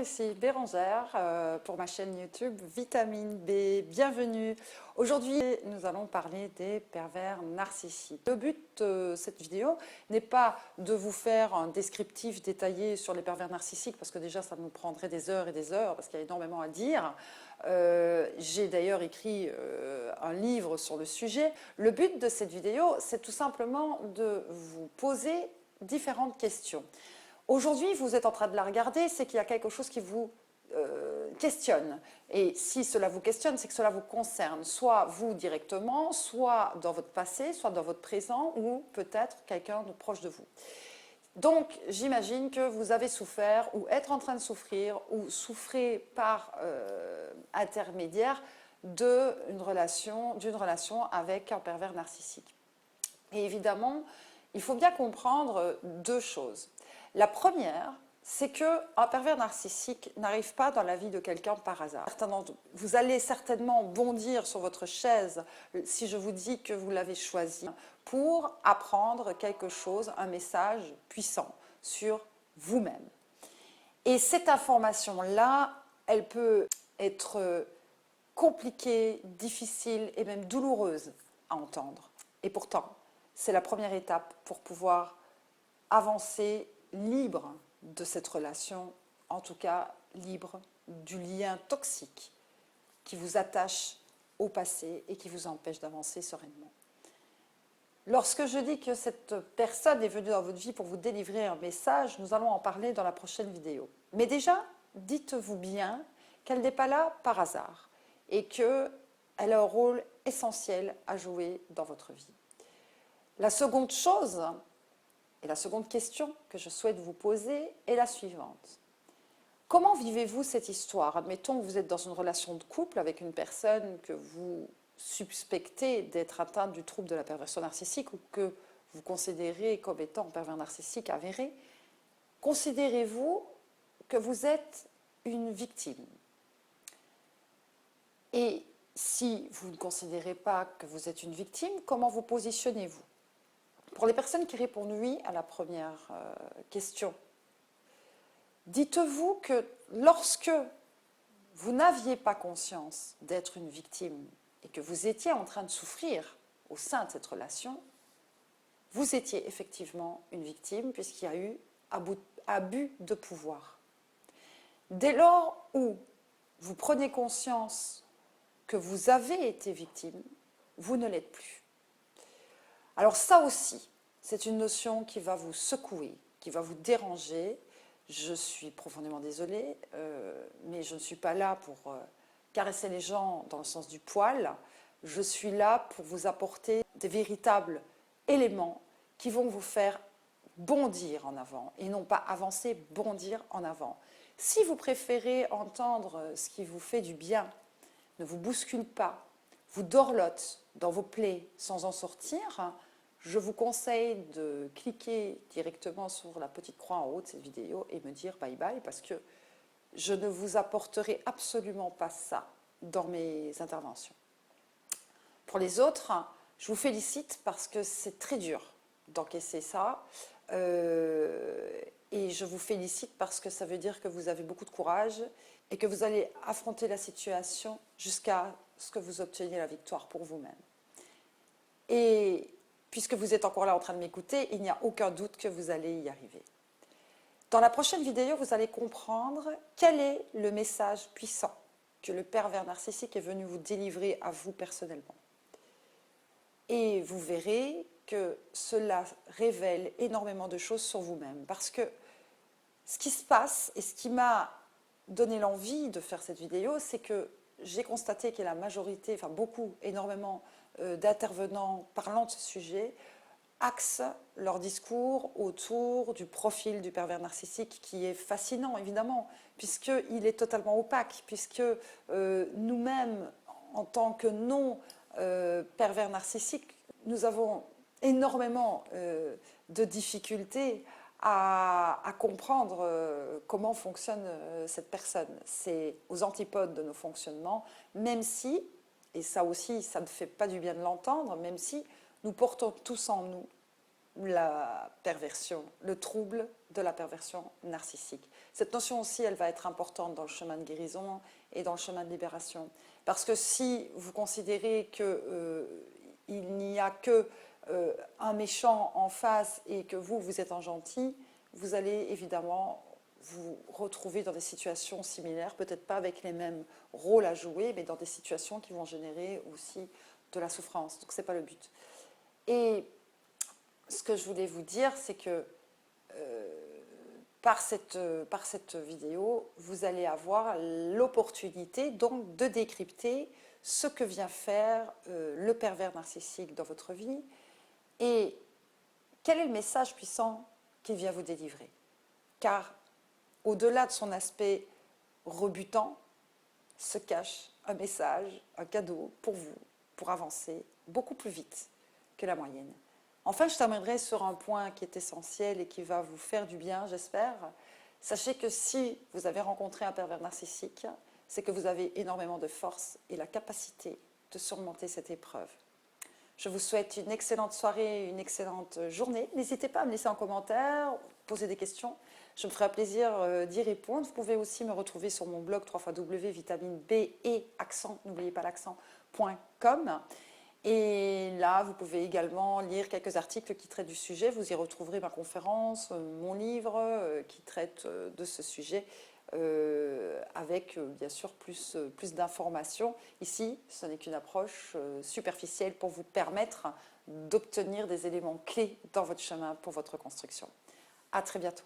ici Bérangère pour ma chaîne YouTube Vitamine B. Bienvenue. Aujourd'hui, nous allons parler des pervers narcissiques. Le but de cette vidéo n'est pas de vous faire un descriptif détaillé sur les pervers narcissiques, parce que déjà ça nous prendrait des heures et des heures, parce qu'il y a énormément à dire. J'ai d'ailleurs écrit un livre sur le sujet. Le but de cette vidéo, c'est tout simplement de vous poser différentes questions. Aujourd'hui, vous êtes en train de la regarder, c'est qu'il y a quelque chose qui vous questionne. Et si cela vous questionne, c'est que cela vous concerne, soit vous directement, soit dans votre passé, soit dans votre présent, ou peut-être quelqu'un de proche de vous. Donc, j'imagine que vous avez souffert, ou êtes en train de souffrir, ou souffrez par intermédiaire d'une relation avec un pervers narcissique. Et évidemment, il faut bien comprendre deux choses. La première, c'est qu'un pervers narcissique n'arrive pas dans la vie de quelqu'un par hasard. Vous allez certainement bondir sur votre chaise si je vous dis que vous l'avez choisi pour apprendre quelque chose, un message puissant sur vous-même. Et cette information-là, elle peut être compliquée, difficile et même douloureuse à entendre. Et pourtant, c'est la première étape pour pouvoir avancer libre de cette relation, en tout cas libre du lien toxique qui vous attache au passé et qui vous empêche d'avancer sereinement. Lorsque je dis que cette personne est venue dans votre vie pour vous délivrer un message, nous allons en parler dans la prochaine vidéo. Mais déjà, dites-vous bien qu'elle n'est pas là par hasard et qu'elle a un rôle essentiel à jouer dans votre vie. La seconde chose, et la seconde question que je souhaite vous poser est la suivante. Comment vivez-vous cette histoire? Admettons que vous êtes dans une relation de couple avec une personne que vous suspectez d'être atteinte du trouble de la perversion narcissique ou que vous considérez comme étant un pervers narcissique avéré. Considérez-vous que vous êtes une victime? Et si vous ne considérez pas que vous êtes une victime, comment vous positionnez-vous? Pour les personnes qui répondent oui à la première question, dites-vous que lorsque vous n'aviez pas conscience d'être une victime et que vous étiez en train de souffrir au sein de cette relation, vous étiez effectivement une victime puisqu'il y a eu abus de pouvoir. Dès lors où vous prenez conscience que vous avez été victime, vous ne l'êtes plus. Alors ça aussi, c'est une notion qui va vous secouer, qui va vous déranger. Je suis profondément désolée, mais je ne suis pas là pour caresser les gens dans le sens du poil. Je suis là pour vous apporter des véritables éléments qui vont vous faire bondir en avant, et non pas avancer, bondir en avant. Si vous préférez entendre ce qui vous fait du bien, ne vous bouscule pas, vous dorlote dans vos plaies sans en sortir, je vous conseille de cliquer directement sur la petite croix en haut de cette vidéo et me dire bye bye, parce que je ne vous apporterai absolument pas ça dans mes interventions. Pour les autres, je vous félicite parce que c'est très dur d'encaisser ça. Et je vous félicite parce que ça veut dire que vous avez beaucoup de courage et que vous allez affronter la situation jusqu'à ce que vous obteniez la victoire pour vous-même. Et puisque vous êtes encore là en train de m'écouter, il n'y a aucun doute que vous allez y arriver. Dans la prochaine vidéo, vous allez comprendre quel est le message puissant que le pervers narcissique est venu vous délivrer à vous personnellement. Et vous verrez que cela révèle énormément de choses sur vous-même. Parce que ce qui se passe et ce qui m'a donné l'envie de faire cette vidéo, c'est que j'ai constaté que la majorité, enfin beaucoup, énormément d'intervenants parlant de ce sujet, axent leur discours autour du profil du pervers narcissique, qui est fascinant évidemment, puisqu'il est totalement opaque, puisque nous-mêmes, en tant que non-pervers narcissiques, nous avons énormément de difficultés à comprendre comment fonctionne cette personne. C'est aux antipodes de nos fonctionnements, même si, et ça aussi, ça ne fait pas du bien de l'entendre, même si nous portons tous en nous la perversion, le trouble de la perversion narcissique. Cette notion aussi, elle va être importante dans le chemin de guérison et dans le chemin de libération. Parce que si vous considérez qu'il n'y a que un méchant en face et que vous êtes un gentil, vous allez évidemment vous retrouver dans des situations similaires, peut-être pas avec les mêmes rôles à jouer, mais dans des situations qui vont générer aussi de la souffrance. Donc ce n'est pas le but. Et ce que je voulais vous dire, c'est que par cette vidéo, vous allez avoir l'opportunité donc de décrypter ce que vient faire le pervers narcissique dans votre vie et quel est le message puissant qu'il vient vous délivrer. Car au-delà de son aspect rebutant, se cache un message, un cadeau pour vous, pour avancer beaucoup plus vite que la moyenne. Enfin, je terminerai sur un point qui est essentiel et qui va vous faire du bien, j'espère. Sachez que si vous avez rencontré un pervers narcissique, c'est que vous avez énormément de force et la capacité de surmonter cette épreuve. Je vous souhaite une excellente soirée, une excellente journée. N'hésitez pas à me laisser en commentaire, poser des questions. Je me ferai un plaisir d'y répondre. Vous pouvez aussi me retrouver sur mon blog www.vitamineb et accent, n'oubliez pas l'accent.com. Et là, vous pouvez également lire quelques articles qui traitent du sujet. Vous y retrouverez ma conférence, mon livre qui traite de ce sujet avec bien sûr plus d'informations. Ici, ce n'est qu'une approche superficielle pour vous permettre d'obtenir des éléments clés dans votre chemin pour votre construction. À très bientôt.